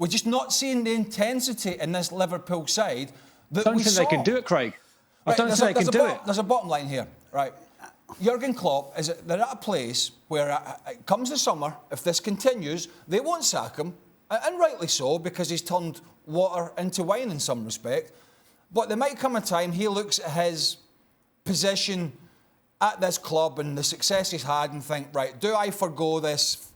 We're just not seeing the intensity in this Liverpool side that I don't think they can do it, Craig. I don't think they can do it. There's a bottom line here, right? Jurgen Klopp, they're at a place where it comes the summer, if this continues, they won't sack him, and rightly so, because he's turned water into wine in some respect. But there might come a time he looks at his position at this club and the success he's had and think, right, do I forgo this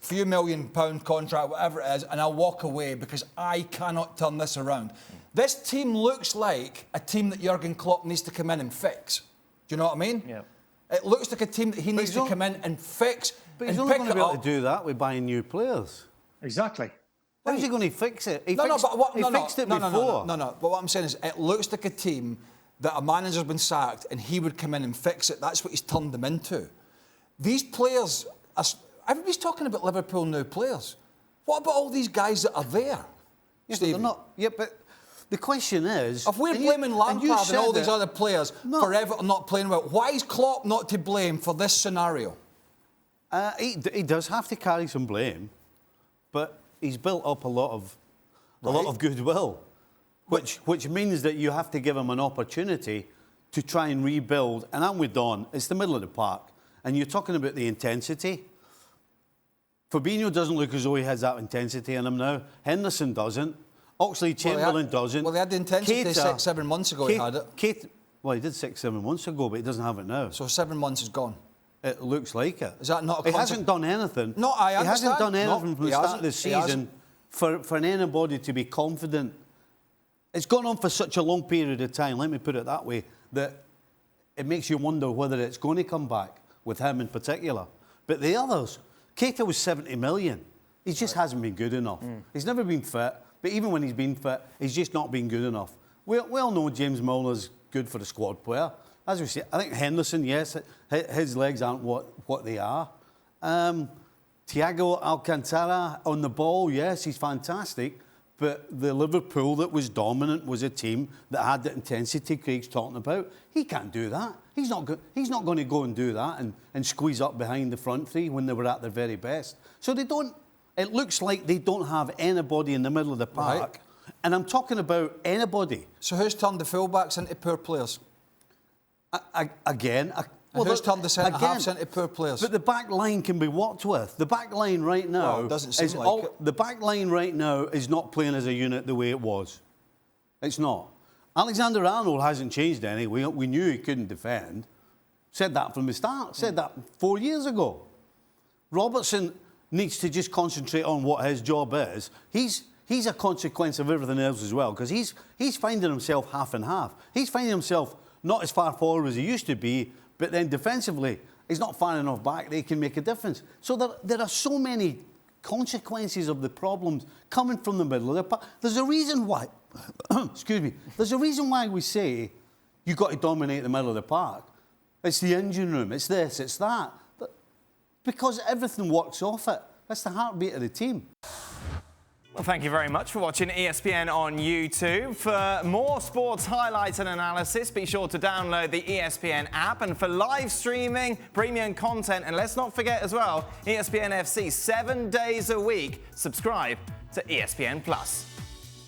few £1 million contract, whatever it is, and I'll walk away because I cannot turn this around. This team looks like a team that Jurgen Klopp needs to come in and fix. Do you know what I mean? Yeah. It looks like a team that he needs to come in and fix. But he's only going to be able to do that with buying new players. Exactly. How's he going to fix it? He fixed it before. No. But what I'm saying is, it looks like a team that a manager's been sacked and he would come in and fix it. That's what he's turned them into. These players, everybody's talking about Liverpool new players. What about all these guys that are there? Yeah, but they're not. Yeah, but the question is, if we're blaming Lampard and all these other players for Everton not playing well, why is Klopp not to blame for this scenario? He does have to carry some blame, but he's built up a lot of goodwill, which means that you have to give him an opportunity to try and rebuild. And I'm with Don. It's the middle of the park, and you're talking about the intensity. Fabinho doesn't look as though he has that intensity in him now. Henderson doesn't. Oxlade-Chamberlain doesn't. Well, they had the intensity 6-7 months ago. He had it. Well, he did 6-7 months ago, but he doesn't have it now. So 7 months is gone. It looks like it. Is that not a He hasn't done anything. No, I understand. He hasn't done anything from the start of the season for anybody to be confident. It's gone on for such a long period of time, let me put it that way, that it makes you wonder whether it's going to come back with him in particular. But the others, Keita was 70 million. He just hasn't been good enough. He's never been fit, but even when he's been fit, he's just not been good enough. We all know James Milner's good for a squad player. As we say, I think Henderson, yes, his legs aren't what they are. Thiago Alcantara on the ball, yes, he's fantastic. But the Liverpool that was dominant was a team that had the intensity Craig's talking about. He can't do that. He's not going to go and do that and squeeze up behind the front three when they were at their very best. So they don't. It looks like they don't have anybody in the middle of the park. Right. And I'm talking about anybody. So who's turned the fullbacks into poor players? Again. Who's turned the centre-halves into poor players? But the back line can be worked with. The back line right now... it doesn't seem like it. The back line right now is not playing as a unit the way it was. It's not. Alexander-Arnold hasn't changed any. We knew he couldn't defend. Said that from the start. Said that 4 years ago. Robertson needs to just concentrate on what his job is. He's a consequence of everything else as well, because he's finding himself half and half. He's finding himself not as far forward as he used to be, but then defensively, he's not far enough back that he can make a difference. So there are so many consequences of the problems coming from the middle of the park. There's a reason why, excuse me, there's a reason why we say you've got to dominate the middle of the park. It's the engine room, it's this, it's that. But because everything works off it. That's the heartbeat of the team. Well, thank you very much for watching ESPN on YouTube. For more sports highlights and analysis, be sure to download the ESPN app. And for live streaming, premium content, and let's not forget as well, ESPN FC 7 days a week. Subscribe to ESPN+.